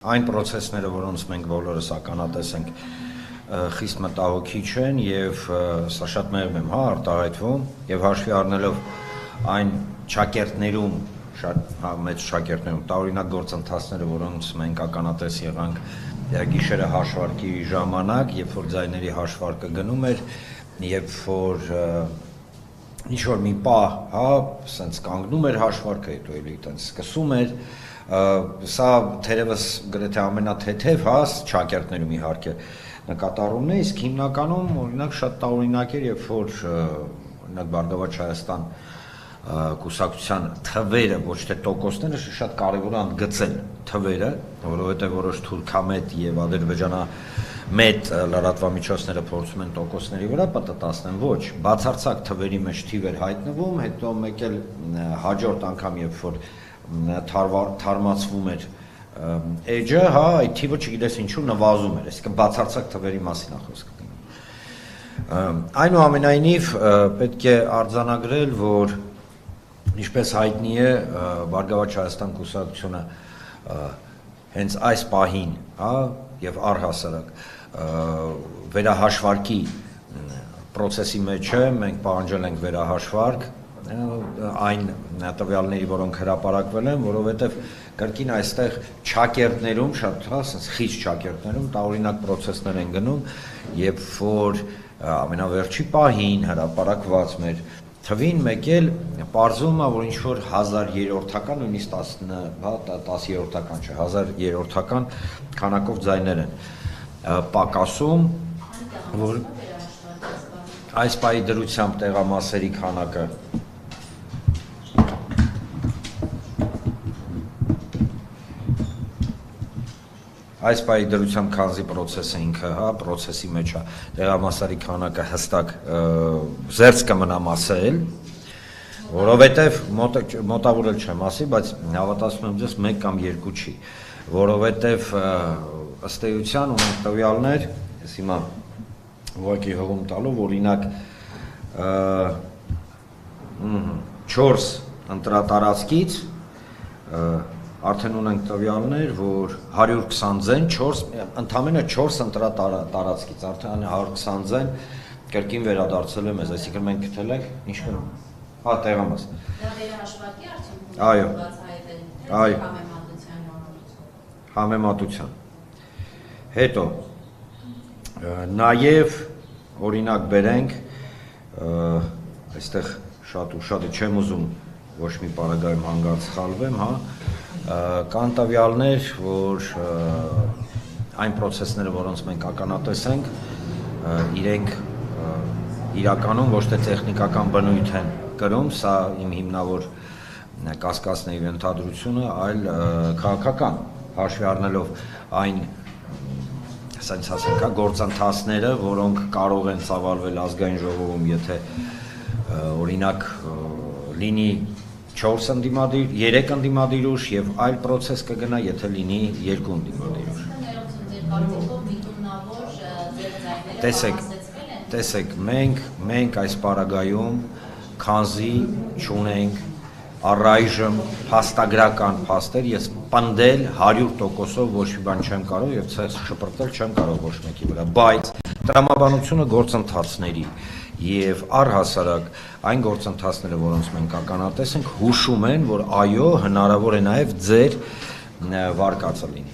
Այն process-ները, որոնց մենք բոլորս ականատես ենք, խիստ մտահոգիչ են եւ սա շատ մեղմ եմ արտահայտվում եւ հաշվի առնելով այն ճակերտներում շատ մեծ ճակերտներում տարօրինակ գործընթացները, որոնց մենք ականատես եղանք գիշերը հաշվարկի ժամանակ, երբ որ ձայների հաշվարկը գնում էր, երբ որ ինչ որ մի պահ, սենց կանգնում էր հաշվարկը, հետո էլի տենց սկսում էր, սա թերևս գրեթե ամենաթեթև ճակերտներում իհարկե նկատառումն է, իսկ հիմնականում օրինակ շատ տարօրինակ էր, երբ որ օրինակ Բարգավաճ Հայաստան կուսակցության թվերը, ոչ թե տոկոսները, շատ կարևոր է ընդգծել թվերը, որովհետև որոշ թուրքամետ եւ ադրբեջանամետ լրատվամիջոցները փորձում են տոկոսների վրա պատտասնեն, ոչ, բացարձակ թվերի մեջ թիվ էր հայտնվում, հետո մեկ էլ հաջորդ անգամ, երբ որ թարմացվում էր էջը, այդ թիվը չգիտես ինչու նվազում էր, այսինքն բացարձակ թվերի մասին է խոսքը գնում։ Այնուամենայնիվ պետք է արձանագրել, որ ինչպես հայտնի է, Բարգավաճ Հայաստան կուսակցությունը հենց այս պահին, եւ առհասարակ վերահաշվարկի process-ի մեջ է, մենք պահանջել ենք վերահաշվարկ այն տվյալների, որոնք հրապարակվել են, որովհետև կրկին այստեղ ճակերտներում, շատ խիստ ճակերտներում տարօրինակ process-ներ են գնում, երբ որ ամենավերջի պահին հրապարակված մեր թվին մեկ էլ պարզվում է, որ ինչ-որ 1000-րդական, նույնիսկ 10-րդական չէ, 1000-րդական քանակով ձայներ են պակասում, որ այս պահի դրությամբ տեղամասերի քանակը այս պահի դրությամբ քանզի process-ը ինքը, process-ի մեջ է, տեղամասերի քանակը հստակ զերծ կմնա ասել, որովհետև մոտավորել չեմ ասի, բայց հավատացնում եմ ձեզ 1 կամ 2 չի, որովհետև ըստ էության ունենք տվյալներ, ես հիմա ուղղակի հղում տալով, օրինակ 4 ընտրատարածքից արդեն ունենք տվյալներ, որ 120 ձեն, ընդամենը 4 ընտրատարածքից, արդեն 120 ձեն կրկին վերադարձել է մեզ, այսինքն մենք գտել ենք, ինչ կնում, տեղամաս։ Դա վերահաշվարկի արդյունքում այո, այո, համեմատության։ Հետո, նաև օրինակ բերենք, այստեղ շատ ու շատ չեմ ուզում ոչ մի պարագայում հանգարց խալվեմ, կան տվյալներ, որ այն process-ները, որոնց մենք ականատես ենք, իրենք իրականում ոչ թե տեխնիկական բնույթ են կրում, սա իմ հիմնավոր կասկածն է եւ ենթադրությունը, այլ քաղաքական, հաշվի առնելով այն ասենք ասենք գործընթացները, որոնք կարող են ծավալվել ազգային ժողովում, եթե օրինակ լինի 4 ընդդիմադիր, 3 ընդդիմադիր ուժ եւ այլ process կգնա, եթե լինի 2 ընդդիմադիր ուժ։ Տեսեք, մենք այս պարագայում քանզի չունենք առայժմ փաստագրական փաստեր, ես պնդել 100%-ով ոչ մի բան չեմ կարող եւ ցած շպրտել չեմ կարող ոչ մեկի վրա, բայց տրամաբանությունը գործընթացների եւ առհասարակ այն գործընթացները, որոնց մենք ականատես ենք, հուշում են, որ այո, հնարավոր է նաեւ ձեր վարկածը լինի։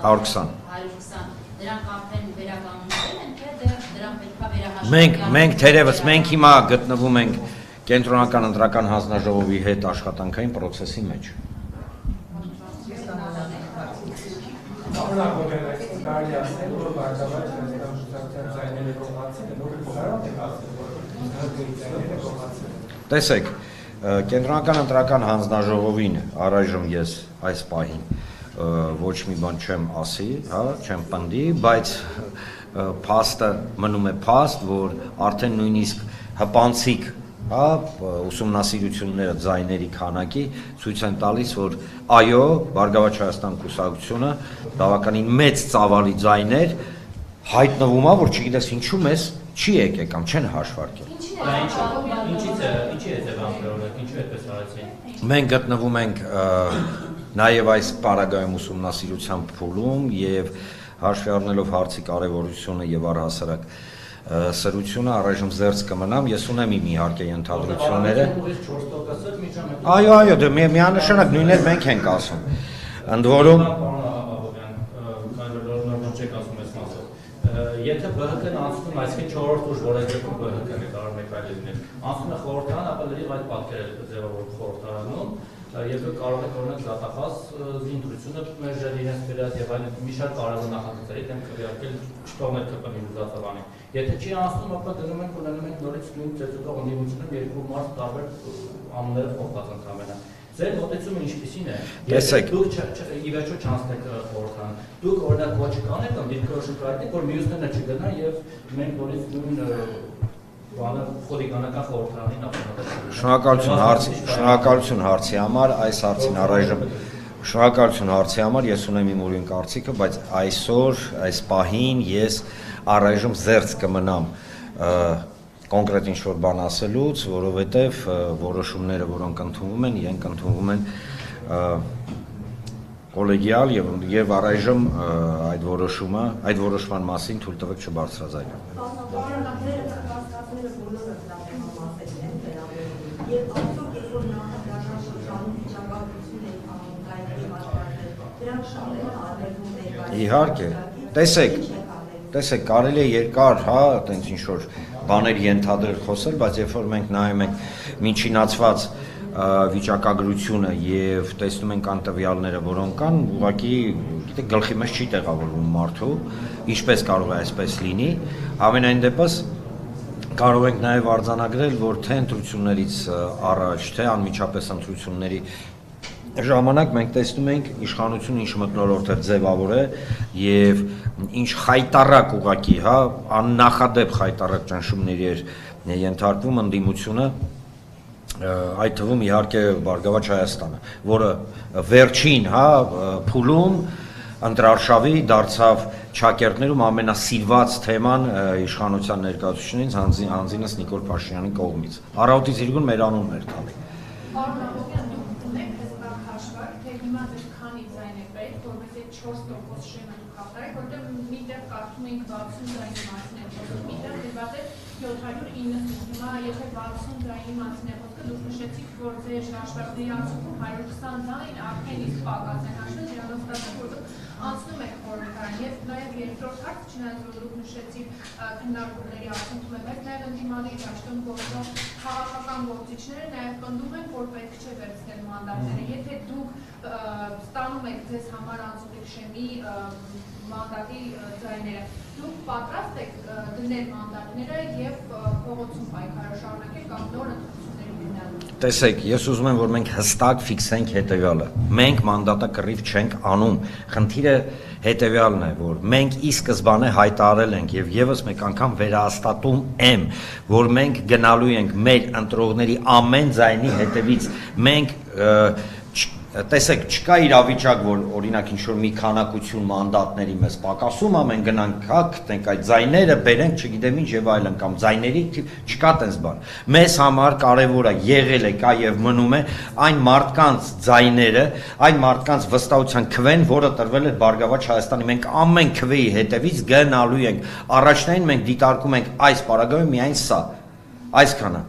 120 դրանք արդեն վերականգնվել են, թե դրանք պետք է վերահաշվարկել։ Մենք թերևս մենք հիմա գտնվում ենք կենտրոնական ընտրական հանձնաժողովի հետ աշխատանքային process-ի մեջ։ Տեսեք, կենտրոնական ընտրական հանձնաժողովին առայժմ ես այս պահին ոչ մի բան չեմ ասի, չեմ պնդի, բայց փաստը մնում է փաստ, որ արդեն նույնիսկ հպանցիկ ուսումնասիրությունները ձայների քանակի ցույց են տալիս, որ այո, Բարգավաճ Հայաստան կուսակցությունը բավականին մեծ ծավալի ձայներ հայտնվում է, որ չգիտես ինչու մեզ չի եկել կամ չեն հաշվարկել։ Ինչի է ձևավորվել, ինչու այդպես արեցին։ Մենք գտնվում ենք նաև այս պարագայում ուսումնասիրության փուլում եւ հաշվի առնելով հարցի կարևորությունը եւ առհասարակ սրությունը առայժմ զերծ կմնամ, ես ունեմ իմ իհարկե ենթադրությունները։ Այո, դե միանշանակ նույնն մենք ենք ասում։ Ընդ որում Եթե ԲՀԿ-ն անցնում, այսինքն 4-րդ ուժ, որ այս դեպքում ԲՀԿ-ն է կարող մեկ այլ լինել, անցնում է խորհրդարան, ապա լրիվ այդ պատկերը ձևավորվում խորհրդարանում, եւ կարող եք օրինակ դատախազ ընտրությունը մերժել իրենց վերած եւ այլն մի շարք կարևոր նախագծերի դեմ քվեարկել չթողնել ԿՊ-ի լուծածավանի։ Եթե չի անցնում, ապա դնում ենք ունենում ենք նորից նույն ծեծուտող ընդդիմությունում երկու մարդ տարբեր անունները փոխված ընդհանրապես։ Ձեր մոտեցումը ինչպիսին է։ Տեսեք, դուք ի վերջո չանցնեք խորհրդարան։ Դուք օրինակ ոչ կանեք կամ դիրքորոշում կայացնեք, որ մյուսները չգնան եւ մենք նորից նույն բանը խորիգանական խորհրդարանին ապահովենք։ Շնորհակալություն հարցի համար, այս հարցին առայժմ շնորհակալություն հարցի համար, ես ունեմ իմ ուրույն կարծիքը, բայց այսօր, այս պահին ես առայժմ զերծ կմնամ կոնկրետ ինչ-որ բան ասելուց, որովհետև որոշումները, որոնք ընդունվում են, իրենք ընդունվում են կոլեգիալ եւ առայժմ այդ որոշման մասին թույլ տվեք չբարձրաձայնել։ Իհարկե, տեսեք, կարելի է երկար, այտենց ինչ-որ բաներ ենթադրել խոսել, բայց երբ որ մենք նայում ենք միջինացված վիճակագրությունը եւ տեսնում ենք անտվյալները, որոնք կան, ուղղակի գիտեք գլխի մեջ չի տեղավորվում մարդու, ինչպես կարող է այսպես լինի, ամենայն դեպս կարող ենք նաեւ արձանագրել, որ թե ընտրություններից առաջ, թե անմիջապես ընտրությունների ժամանակ մենք տեսնում ենք իշխանությունը ինչ մթնոլորտ է ձևավորել եւ ինչ խայտարակ ուղակի, աննախադեպ խայտարակ ճնշումների էր ենթարկվում ընդդիմությունը, այդ թվում իհարկե Բարգավաճ Հայաստանը, որը վերջին, փուլում ընտրարշավի դարձավ ճակերտներում ամենասիրված թեման իշխանության ներկայացուցիչներից հանձինս Նիկոլ Փաշինյանի կողմից։ Առավոտից իրգուն մեր անունն էր տալի։ Հիմա դες քանի ձայն է պետք, որովհետեւ 4% շեմը դուք կատարեք, որտեղ միտեղ կարծում ենք 60 ձայնի մասին է խոսքը, միտեղ դեպի 790, հիմա եթե 60 ձայնի մասին է խոսքը, դուք նշեցիք, որ ձեր հաշվարկների արդյունքում 120 ձայն արդեն իսկ պակաս են հաշվել, դրանով ստացեք, որ դուք անցնում եք խորհրդարան եւ նաեւ երկրորդ հարց, չնայած որ դուք նշեցիք քննարկումների արդյունքում է, բայց նաեւ ընդդիմադիր դաշտում գործող քաղաքական գործիչները նաեւ պնդում են, որ պետք չէ վերցնել մանդատները, եթե դուք ստանում եք ձեզ համար անցուդիկ շեմի մանդատի ձայները, դուք պատրաստ եք դնել մանդատները եւ փողոցում պայքարը շարունակել կամ նոր ընտրությունների գնալ։ Տեսեք, ես ուզում եմ, որ մենք հստակ ֆիքսենք հետեւյալը։ Մենք մանդատակռիվ չենք անում։ Խնդիրը հետեւյալն է, որ մենք ի սկզբանե հայտարարել ենք եւ եւս մեկ անգամ վերահաստատում եմ, որ մենք գնալու ենք մեր ընտրողների ամեն ձայնի հետևից։ Մենք տեսեք, չկա իրավիճակ, որ օրինակ ինչ-որ մի քանակություն մանդատների մեզ պակասում է, մենք գնանք գտնենք այդ ձայները, բերենք, չգիտեմ ինչ եւ այլն կամ ձայների չկա տես բան։ Մեզ համար կարեւոր է, եղել է, կա եւ մնում է այն մարդկանց ձայները, այն մարդկանց վստահության քվեն, որը տրվել է Բարգավաճ Հայաստանի։ Մենք ամեն քվեի հետևից գնալու ենք։ Առաջնային մենք դիտարկում ենք այս պարագայում միայն սա, այսքանը։